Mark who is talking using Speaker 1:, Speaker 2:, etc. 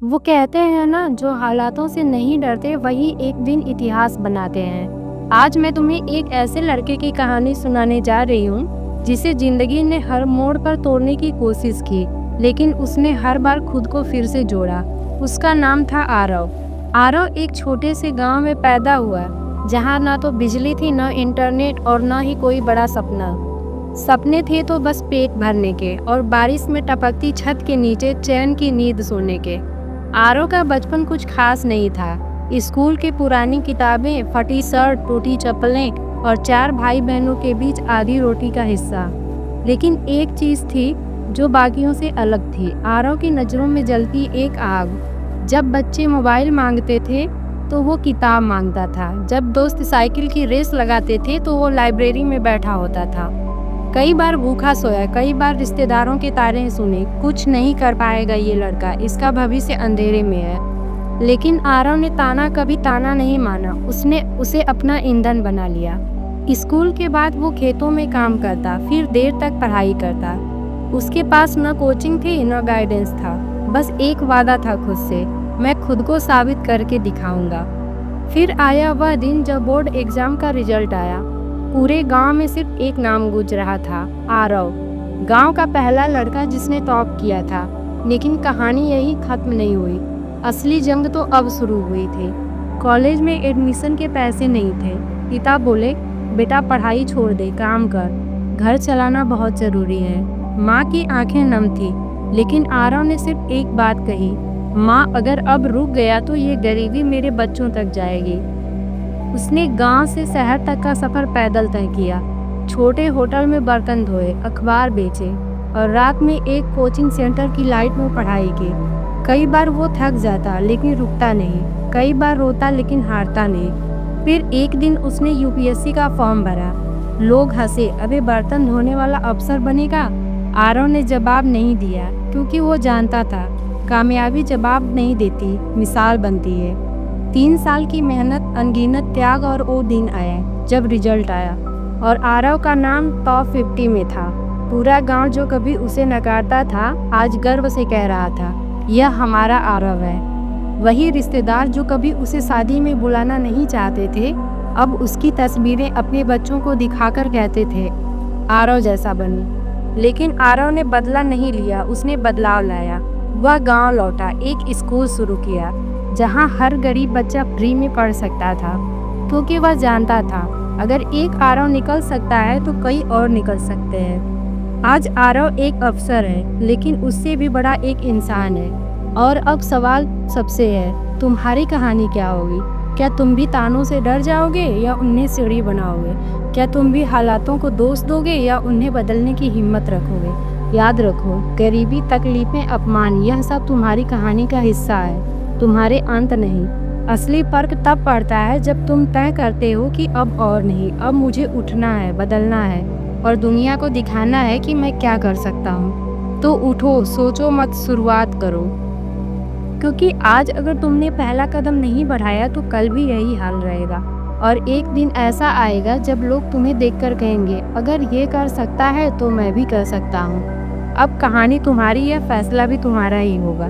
Speaker 1: वो कहते हैं ना, जो हालातों से नहीं डरते वही एक दिन इतिहास बनाते हैं। आज मैं तुम्हें एक ऐसे लड़के की कहानी सुनाने जा रही हूँ जिसे जिंदगी ने हर मोड़ पर तोड़ने की कोशिश की, लेकिन उसने हर बार खुद को फिर से जोड़ा। उसका नाम था आरव। आरव एक छोटे से गांव में पैदा हुआ, जहाँ ना तो बिजली थी, न इंटरनेट और न ही कोई बड़ा सपना। सपने थे तो बस पेट भरने के और बारिश में टपकती छत के नीचे चैन की नींद सोने के। आरव का बचपन कुछ खास नहीं था। स्कूल की पुरानी किताबें, फटी शर्ट, टूटी चप्पलें और 4 भाई बहनों के बीच आधी रोटी का हिस्सा। लेकिन एक चीज़ थी जो बाकियों से अलग थी। आरव की नज़रों में जलती एक आग। जब बच्चे मोबाइल मांगते थे तो वो किताब मांगता था। जब दोस्त साइकिल की रेस लगाते थे तो वो लाइब्रेरी में बैठा होता था। कई बार भूखा सोया, कई बार रिश्तेदारों के ताने सुने, कुछ नहीं कर पाएगा ये लड़का, इसका भविष्य अंधेरे में है। लेकिन आरव ने कभी ताना नहीं माना। उसने उसे अपना ईंधन बना लिया। स्कूल के बाद वो खेतों में काम करता, फिर देर तक पढ़ाई करता। उसके पास न कोचिंग थी न गाइडेंस था, बस एक वादा था खुद से, मैं खुद को साबित करके दिखाऊंगा। फिर आया वह दिन जब बोर्ड एग्जाम का रिजल्ट आया। पूरे गांव में सिर्फ एक नाम गूंज रहा था, आरव। गांव का पहला लड़का जिसने टॉप किया था। लेकिन कहानी यही खत्म नहीं हुई। असली जंग तो अब शुरू हुई थी। कॉलेज में एडमिशन के पैसे नहीं थे। पिता बोले, बेटा पढ़ाई छोड़ दे, काम कर, घर चलाना बहुत ज़रूरी है। माँ की आंखें नम थी, लेकिन आरव ने सिर्फ एक बात कही, माँ अगर अब रुक गया तो ये गरीबी मेरे बच्चों तक जाएगी। उसने गांव से शहर तक का सफ़र पैदल तय किया। छोटे होटल में बर्तन धोए, अखबार बेचे और रात में एक कोचिंग सेंटर की लाइट में पढ़ाई की। कई बार वो थक जाता लेकिन रुकता नहीं, कई बार रोता लेकिन हारता नहीं। फिर एक दिन उसने यूपीएससी का फॉर्म भरा। लोग हंसे, अबे बर्तन धोने वाला अफसर बनेगा। आरव ने जवाब नहीं दिया, क्योंकि वो जानता था कामयाबी जवाब नहीं देती, मिसाल बनती है। 3 साल की मेहनत, अनगिनत त्याग और वो दिन आया जब रिजल्ट आया और आरव का नाम टॉप 50 में था। पूरा गांव जो कभी उसे नकारता था आज गर्व से कह रहा था, यह हमारा आरव है। वही रिश्तेदार जो कभी उसे शादी में बुलाना नहीं चाहते थे, अब उसकी तस्वीरें अपने बच्चों को दिखाकर कहते थे, आरव जैसा बनो। लेकिन आरव ने बदला नहीं लिया, उसने बदलाव लाया। वह गांव लौटा, एक स्कूल शुरू किया जहां हर गरीब बच्चा फ्री में पढ़ सकता था, क्योंकि वह जानता था अगर एक आरव निकल सकता है तो कई और निकल सकते हैं। आज आरव एक अफसर है, लेकिन उससे भी बड़ा एक इंसान है। और अब सवाल सबसे है, तुम्हारी कहानी क्या होगी? क्या तुम भी तानों से डर जाओगे या उन्हें सीढ़ी बनाओगे? क्या तुम भी हालातों को दोष दोगे या उन्हें बदलने की हिम्मत रखोगे? याद रखो, गरीबी, तकलीफें, अपमान, यह सब तुम्हारी कहानी का हिस्सा है, तुम्हारे अंत नहीं। असली फर्क तब पड़ता है जब तुम तय करते हो कि अब और नहीं, अब मुझे उठना है, बदलना है और दुनिया को दिखाना है कि मैं क्या कर सकता हूँ। तो उठो, सोचो मत, शुरुआत करो। क्योंकि आज अगर तुमने पहला कदम नहीं बढ़ाया तो कल भी यही हाल रहेगा। और एक दिन ऐसा आएगा जब लोग तुम्हें देखकर कहेंगे, अगर ये कर सकता है तो मैं भी कर सकता हूँ। अब कहानी तुम्हारी है, फैसला भी तुम्हारा ही होगा।